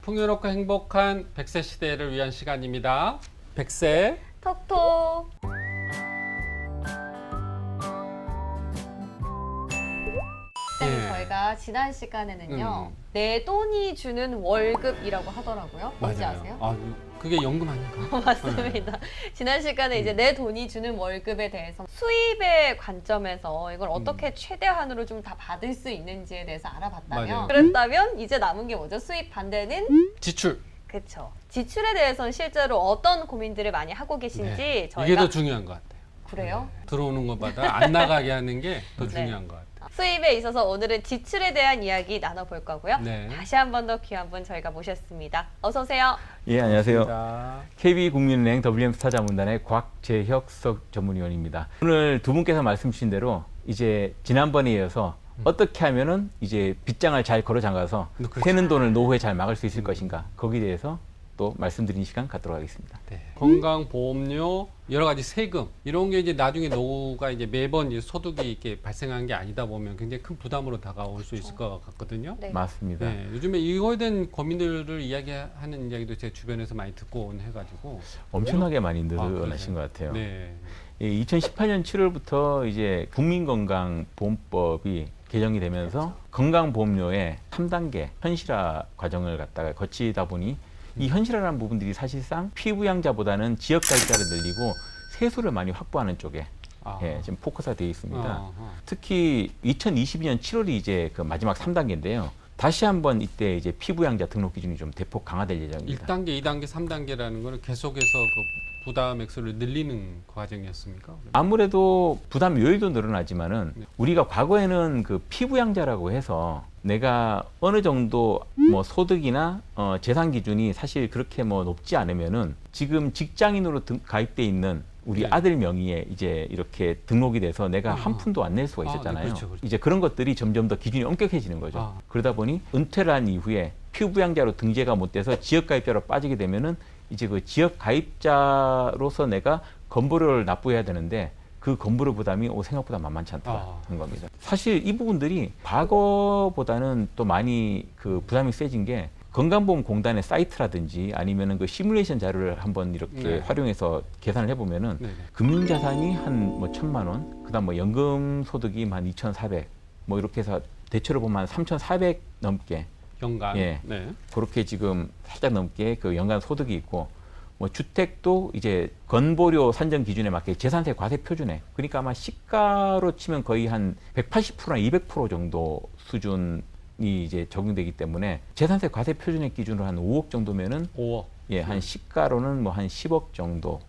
풍요롭고 행복한 100세 시대를 위한 시간입니다. 100세 톡톡. 예. 저희가 지난 시간에는요, 내 돈이 주는 월급이라고 하더라고요. 뭔지 아세요? 아, 그게 연금 아닌가? 맞습니다. 지난 시간에 이제 내 돈이 주는 월급에 대해서 수입의 관점에서 이걸 어떻게 최대한으로 좀 다 받을 수 있는지에 대해서 알아봤다면, 맞아요. 그랬다면 이제 남은 게 뭐죠? 수입 반대는 지출. 그쵸. 지출에 대해서는 실제로 어떤 고민들을 많이 하고 계신지 네. 저희가 이게 더 중요한 것 같아요. 그래요? 들어오는 것보다 안 나가게 하는 게 더 네. 중요한 것 같아요. 수입에 있어서 오늘은 지출에 대한 이야기 나눠볼 거고요. 네. 다시 한 번 더 귀한 분 저희가 모셨습니다. 어서 오세요. 예, 안녕하세요. 자, KB국민은행 WM스타자문단의 곽재혁 수석 전문위원입니다. 오늘 두 분께서 말씀 주신 대로 이제 지난번에 이어서 어떻게 하면은 이제 빗장을 잘 걸어 잠가서 그렇죠. 새는 돈을 노후에 잘 막을 수 있을 것인가, 거기에 대해서 또 말씀드리는 시간 갖도록 하겠습니다. 네. 건강 보험료, 여러 가지 세금 이런 게 이제 나중에 노후가 이제 매번 이제 소득이 이렇게 발생하는 게 아니다 보면 굉장히 큰 부담으로 다가올 수 있을 것 같거든요. 네. 맞습니다. 네, 요즘에 이거에 대한 고민들을 이야기하는 이야기도 제 주변에서 많이 듣고 온 해가지고 엄청나게 많이 그러세요? 늘어나신 것 같아요. 네, 2018년 7월부터 이제 국민건강보험법이 개정이 되면서 건강보험료의 3단계 현실화 과정을 갖다가 거치다 보니 이 현실화라는 부분들이 사실상 피부양자보다는 지역가입자를 늘리고 세수를 많이 확보하는 쪽에 지금 포커스가 되어 있습니다. 특히 2022년 7월이 이제 그 마지막 3단계인데요. 다시 한번 이때 이제 피부양자 등록 기준이 좀 대폭 강화될 예정입니다. 1단계, 2단계, 3단계라는 거는 계속해서 그 부담 액수를 늘리는 과정이었습니까? 아무래도 부담 요율도 늘어나지만은 네. 우리가 과거에는 그 피부양자라고 해서 내가 어느 정도 뭐 소득이나 재산 기준이 사실 그렇게 뭐 높지 않으면은 지금 직장인으로 가입돼 있는 우리 네. 아들 명의에 이제 이렇게 등록이 돼서 내가 한 푼도 안 낼 수가 있었잖아요. 네, 그렇죠, 그렇죠. 이제 그런 것들이 점점 더 기준이 엄격해지는 거죠. 그러다 보니 은퇴를 한 이후에 피부양자로 등재가 못 돼서 지역가입자로 빠지게 되면은 이제 그 지역가입자로서 내가 건보료를 납부해야 되는데 그 건보료 부담이 생각보다 만만치 않다는 겁니다. 사실 이 부분들이 과거보다는 또 많이 그 부담이 세진 게 건강보험공단의 사이트라든지 아니면은 그 시뮬레이션 자료를 한번 이렇게 네. 활용해서 계산을 해보면은 네네. 금융자산이 한 뭐 1,000만 원, 그다음 뭐 연금 소득이 한 2,400, 뭐 이렇게 해서 대체로 보면 한 3,400 넘게 연간. 예. 네. 그렇게 지금 살짝 넘게 그 연간 소득이 있고 뭐 주택도 이제 건보료 산정 기준에 맞게 재산세 과세 표준에 그러니까 아마 시가로 치면 거의 한 180%나 200% 정도 수준이 이제 적용되기 때문에 재산세 과세 표준액 기준으로 한 5억 정도면은 5억. 예, 한 시가로는 뭐 한 10억 정도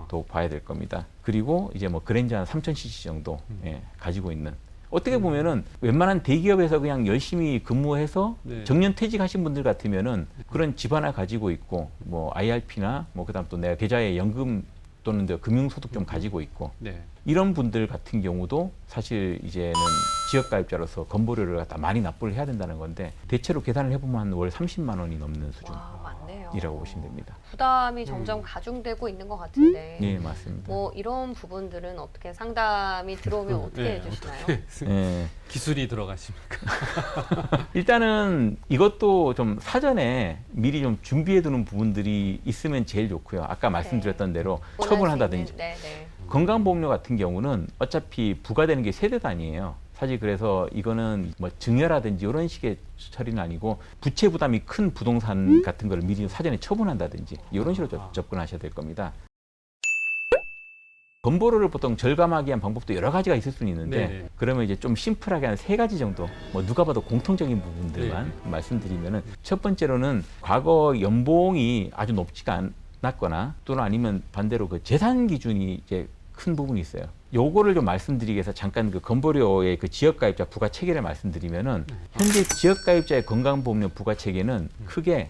또 봐야 될 겁니다. 그리고 이제 뭐 그랜저 한 3,000cc 정도 가지고 있는 어떻게 보면은 웬만한 대기업에서 그냥 열심히 근무해서 네. 정년 퇴직하신 분들 같으면은 그런 집 하나 가지고 있고 뭐 IRP나 뭐 그다음 또 내가 계좌에 연금 또는 금융소득 좀 가지고 있고 네. 이런 분들 같은 경우도 사실 이제는 지역가입자로서 건보료를 갖다 많이 납부를 해야 된다는 건데 대체로 계산을 해보면 한 월 30만 원이 넘는 와, 맞네요. 수준이라고 보시면 됩니다. 부담이 점점 가중되고 있는 것 같은데. 네, 맞습니다. 뭐 이런 부분들은 어떻게 상담이 들어오면 어떻게 네, 해주시나요? 예. 기술이 들어가십니까? 일단은 이것도 좀 사전에 미리 좀 준비해 두는 부분들이 있으면 제일 좋고요. 아까 말씀드렸던 대로 처분한다든지. 네네. 건강보험료 같은 경우는 어차피 부과되는 게 세대 단위예요. 사실 그래서 이거는 뭐 증여라든지 이런 식의 처리는 아니고 부채 부담이 큰 부동산 같은 걸 미리 사전에 처분한다든지 이런 식으로 접근하셔야 될 겁니다. 건보료를 보통 절감하기 위한 방법도 여러 가지가 있을 수는 있는데 네네. 그러면 이제 좀 심플하게 한 3가지 정도 뭐 누가 봐도 공통적인 부분들만 말씀드리면은 첫 번째로는 과거 연봉이 아주 높지가 않았거나 또는 아니면 반대로 그 재산 기준이 이제 큰 부분이 있어요. 요거를 좀 말씀드리기 위해서 잠깐 그 건보료의 그 지역가입자 부과 체계를 말씀드리면은 현재 지역가입자의 건강보험료 부과 체계는 크게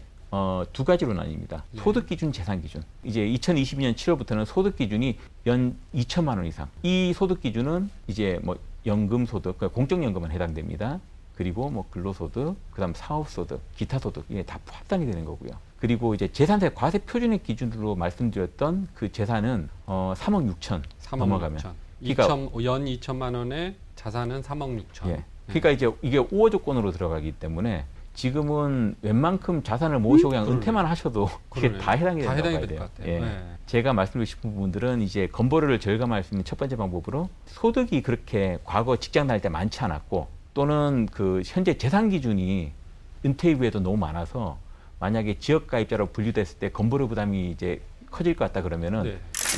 두 가지로 나뉩니다. 네. 소득 기준, 재산 기준. 이제 2022년 7월부터는 소득 기준이 연 2천만 원 이상. 이 소득 기준은 이제 뭐 연금 소득, 그러니까 공적연금은 해당됩니다. 그리고 뭐 근로소득, 그다음 사업소득, 기타 소득 이게 다 합산이 되는 거고요. 그리고 이제 재산세 과세 표준액 기준으로 말씀드렸던 그 재산은 3억 6천 3억 넘어가면. 6천. 그러니까- 연 2천만 원에 자산은 3억 6천. 예. 그러니까 이제 이게 5호 조건으로 들어가기 때문에 지금은 웬만큼 자산을 모으시고 그냥 그러네. 은퇴만 하셔도 그게 그러네. 다 해당이 다 된다고 해당이 봐야 될 돼요. 것 같아요. 예. 네. 제가 말씀드리고 싶은 부분들은 이제 건보료를 절감할 수 있는 첫 번째 방법으로 소득이 그렇게 과거 직장 다닐 때 많지 않았고 또는 그 현재 재산 기준이 은퇴 이후에도 너무 많아서 만약에 지역 가입자로 분류됐을 때 건보료 부담이 이제 커질 것 같다 그러면은 네.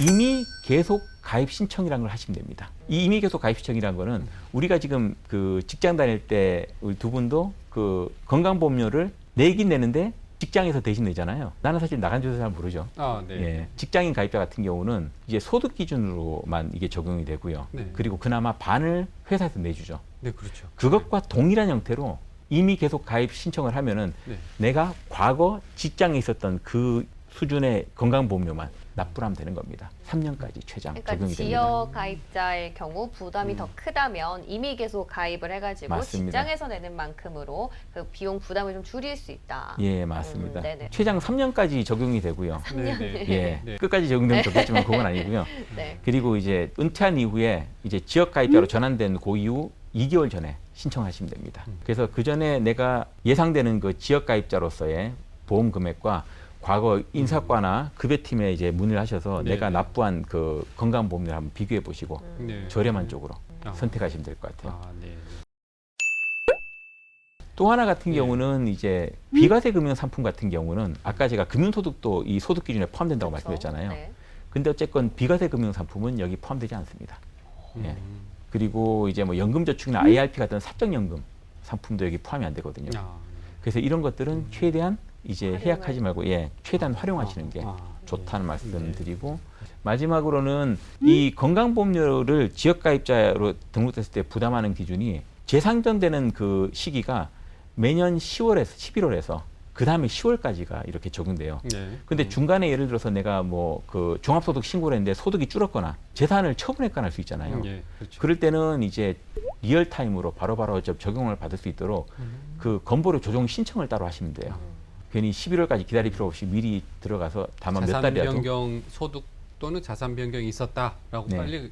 이미 계속 가입 신청이라는 걸 하시면 됩니다. 이 이미 계속 가입 신청이라는 거는 우리가 지금 그 직장 다닐 때 우리 두 분도 그 건강보험료를 내긴 내는데 직장에서 대신 내잖아요. 나는 사실 나간 줄도 잘 모르죠. 아, 네. 예, 직장인 가입자 같은 경우는 이제 소득 기준으로만 이게 적용이 되고요. 네. 그리고 그나마 반을 회사에서 내주죠. 네, 그렇죠. 그것과 동일한 형태로 이미 계속 가입 신청을 하면은 네. 내가 과거 직장에 있었던 그 수준의 건강보험료만 납부를 하면 되는 겁니다. 3년까지 최장 그러니까 적용이 됩니다. 지역 가입자의 경우 부담이 더 크다면 이미 계속 가입을 해가지고 맞습니다. 직장에서 내는 만큼으로 그 비용 부담을 좀 줄일 수 있다. 예, 맞습니다. 네네. 최장 3년까지 적용이 되고요. 네, 네. 예, 네. 끝까지 적용되면 좋겠지만 그건 아니고요. 네. 그리고 이제 은퇴한 이후에 이제 지역 가입자로 전환된 그 이후 2개월 전에 신청하시면 됩니다. 그래서 그 전에 내가 예상되는 그 지역 가입자로서의 보험 금액과 과거 인사과나 급여팀에 이제 문의를 하셔서 네, 내가 네. 납부한 그 건강보험료를 한번 비교해 보시고 네. 저렴한 쪽으로 아. 선택하시면 될 것 같아요. 아, 네. 또 하나 같은 네. 경우는 이제 비과세 금융 상품 같은 경우는 아까 제가 금융소득도 이 소득 기준에 포함된다고 그렇죠. 말씀드렸잖아요. 네. 근데 어쨌건 비과세 금융 상품은 여기 포함되지 않습니다. 예. 그리고 이제 뭐 연금저축이나 IRP 같은 사적연금 상품도 여기 포함이 안 되거든요. 아, 그래서 이런 것들은 최대한 이제 활용을. 해약하지 말고 최대한 활용하시는 게 아, 좋다는 네. 말씀드리고 마지막으로는 이 건강보험료를 지역가입자로 등록됐을 때 부담하는 기준이 재상정되는 그 시기가 매년 10월에서 11월에서 그 다음에 10월까지가 이렇게 적용돼요. 네. 근데 중간에 예를 들어서 내가 뭐 그 종합소득 신고를 했는데 소득이 줄었거나 재산을 처분했거나 할 수 있잖아요. 예, 그렇죠. 그럴 때는 이제 리얼타임으로 바로바로 적용을 받을 수 있도록 그 건보료 조정 신청을 따로 하시면 돼요. 괜히 11월까지 기다릴 필요 없이 미리 들어가서 다만 몇 자산 달이라도 변경 소득 또는 자산 변경이 있었다라고 네. 빨리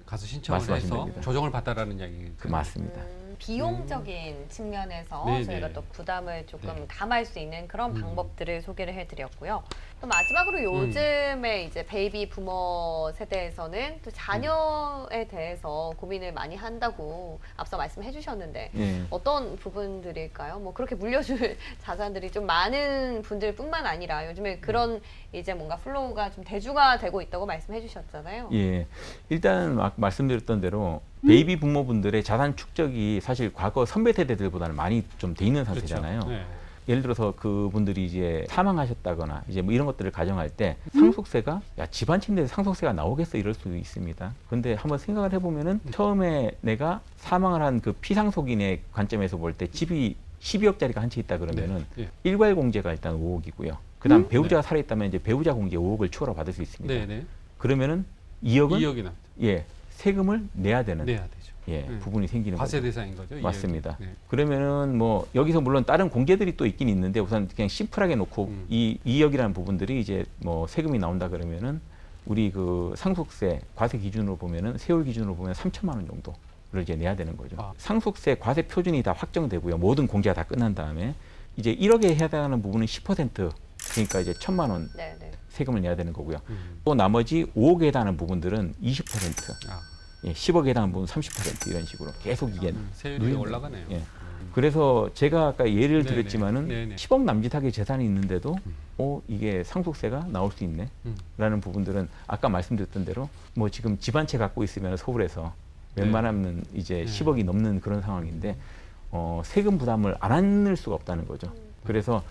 가서 신청을 말씀하시면 해서 됩니다. 조정을 받아라는 이야기죠. 그 맞습니다. 비용적인 측면에서 네, 저희가 네. 또 부담을 조금 네. 감할 수 있는 그런 음. 방법들을 소개를 해드렸고요. 또 마지막으로 요즘에 이제 베이비 부머 세대에서는 또 자녀에 대해서 고민을 많이 한다고 앞서 말씀해 주셨는데 예. 어떤 부분들일까요? 뭐 그렇게 물려줄 자산들이 좀 많은 분들뿐만 아니라 요즘에 그런 이제 뭔가 플로우가 좀 대두가 되고 있다고 말씀해 주셨잖아요. 예. 일단 말씀드렸던 대로 베이비 부모분들의 자산 축적이 사실 과거 선배 세대들보다는 많이 좀 돼 있는 상태잖아요. 그렇죠. 네. 예를 들어서 그분들이 이제 사망하셨다거나 이제 뭐 이런 것들을 가정할 때 상속세가 야 집안 침대에 상속세가 나오겠어 이럴 수도 있습니다. 근데 한번 생각을 해보면은 처음에 내가 사망을 한 그 피상속인의 관점에서 볼 때 집이 12억짜리가 한 채 있다 그러면은 네. 일괄 공제가 일단 5억이고요. 그다음 배우자가 살아있다면 이제 배우자 공제 5억을 추가로 받을 수 있습니다. 네, 네. 그러면은 2억은 2억이 납니다. 예 세금을 내야 되는 내야 되죠. 예 네. 부분이 생기는 과세 거죠. 대상인 거죠. 2억이. 맞습니다. 네. 그러면은 뭐 여기서 물론 다른 공제들이 또 있긴 있는데 우선 그냥 심플하게 놓고 이 2억이라는 부분들이 이제 뭐 세금이 나온다 그러면은 우리 그 상속세 과세 기준으로 보면은 세율 기준으로 보면 3천만 원 정도를 이제 내야 되는 거죠. 아. 상속세 과세 표준이 다 확정되고요. 모든 공제가 다 끝난 다음에 이제 1억에 해당하는 부분은 10% 그러니까 이제 1천만 원 네, 네. 세금을 내야 되는 거고요. 또 나머지 5억에 해당하는 부분들은 20%, 아, 예, 10억에 해당하는 부분 30% 이런 식으로 계속 이게 세율이 누리는 올라가네요. 예. 그래서 제가 아까 예를 네네. 드렸지만은 네네. 10억 남짓하게 재산이 있는데도 이게 상속세가 나올 수 있네 라는 부분들은 아까 말씀드렸던 대로 뭐 지금 집안채 갖고 있으면 서울에서 네. 웬만하면 이제 네. 10억이 넘는 그런 상황인데 세금 부담을 안 안을 수가 없다는 거죠. 그래서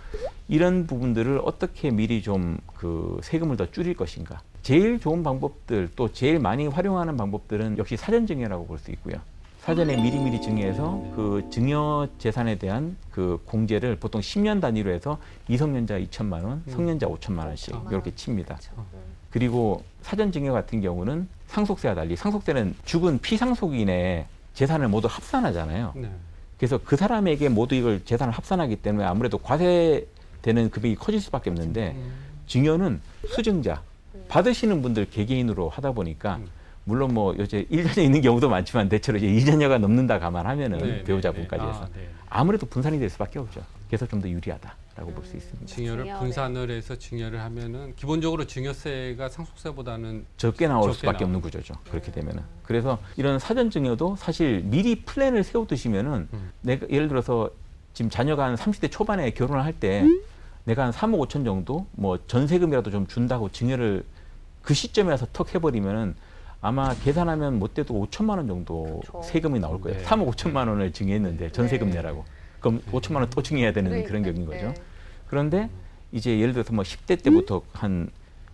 이런 부분들을 어떻게 미리 좀 그 세금을 더 줄일 것인가. 제일 좋은 방법들 또 제일 많이 활용하는 방법들은 역시 사전 증여라고 볼 수 있고요. 사전에 미리미리 증여해서 그 증여 재산에 대한 그 공제를 보통 10년 단위로 해서 미성년자 2천만 원, 성년자 5천만 원씩 5천만 이렇게 원. 칩니다. 그렇죠. 그리고 사전 증여 같은 경우는 상속세와 달리 상속세는 죽은 피상속인의 재산을 모두 합산하잖아요. 네. 그래서 그 사람에게 모두 이걸 재산을 합산하기 때문에 아무래도 과세되는 금액이 커질 수밖에 없는데 증여는 수증자 받으시는 분들 개개인으로 하다 보니까 물론 뭐 요새 1년에 있는 경우도 많지만 대체로 이제 2년여가 넘는다 감안하면은 네, 배우자분까지 네, 네. 해서 아, 네. 아무래도 분산이 될 수밖에 없죠. 그래서 좀 더 유리하다라고 볼 수 있습니다. 증여를 증여를. 분산을 해서 증여를 하면은 기본적으로 증여세가 상속세보다는 적게 나올 적게 수밖에 나오는 없는 구조죠. 그렇게 되면은. 그래서 이런 사전 증여도 사실 미리 플랜을 세워두시면은 내가 예를 들어서 지금 자녀가 한 30대 초반에 결혼을 할 때 내가 한 3억 5천 정도 뭐 전세금이라도 좀 준다고 증여를 그 시점에 와서 턱 해버리면은 아마 계산하면 못 돼도 5천만 원 정도 그렇죠. 세금이 나올 거예요. 네. 3억 5천만 원을 증여했는데 전세금 네. 내라고. 그럼 5천만 원 또 증여해야 되는 그러니까, 그런 격인 거죠. 네. 그런데 이제 예를 들어서 뭐 10대 때부터 한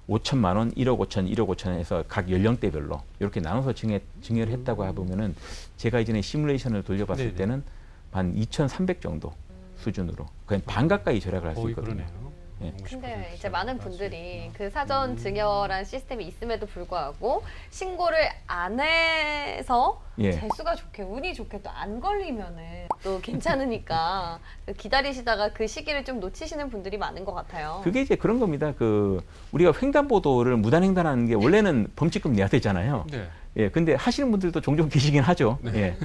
5천만 원, 1억 5천, 1억 5천 해서 각 연령대별로 이렇게 나눠서 증여를 했다고 해보면은 제가 이전에 시뮬레이션을 돌려봤을 네네. 때는 한 2,300 정도 수준으로 거의 반 가까이 절약을 할 수 거의 있거든요. 그러네요. 예. 근데 이제 많은 분들이 그 사전 증여란 시스템이 있음에도 불구하고 신고를 안 해서 예. 재수가 좋게 운이 좋게 또 안 걸리면은 또 괜찮으니까 그 기다리시다가 그 시기를 좀 놓치시는 분들이 많은 것 같아요. 그게 이제 그런 겁니다. 그 우리가 횡단보도를 무단횡단하는 게 원래는 범칙금 내야 되잖아요. 네. 예, 근데 하시는 분들도 종종 계시긴 하죠. 예,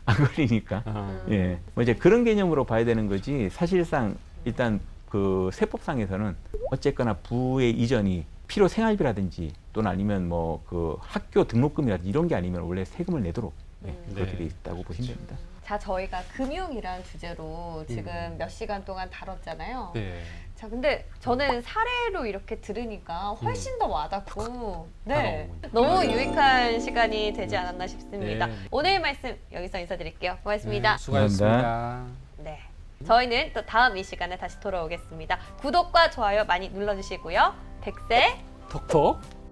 안 걸리니까. 아, 예, 뭐 이제 그런 개념으로 봐야 되는 거지. 사실상 일단 그 세법상에서는 어쨌거나 부의 이전이 필요 생활비라든지 또는 아니면 뭐 그 학교 등록금이라든지 이런 게 아니면 원래 세금을 내도록 그렇게 네. 돼 있다고 보시면 됩니다. 자, 저희가 금융이란 주제로 지금 몇 시간 동안 다뤘잖아요. 네. 자, 근데 저는 사례로 이렇게 들으니까 훨씬 더 와닿고, 네, 너무 유익한 시간이 되지 않았나 싶습니다. 네. 오늘 말씀 여기서 인사드릴게요. 고맙습니다. 네, 수고하셨습니다. 네. 저희는 또 다음 이 시간에 다시 돌아오겠습니다. 구독과 좋아요 많이 눌러주시고요. 백세 톡톡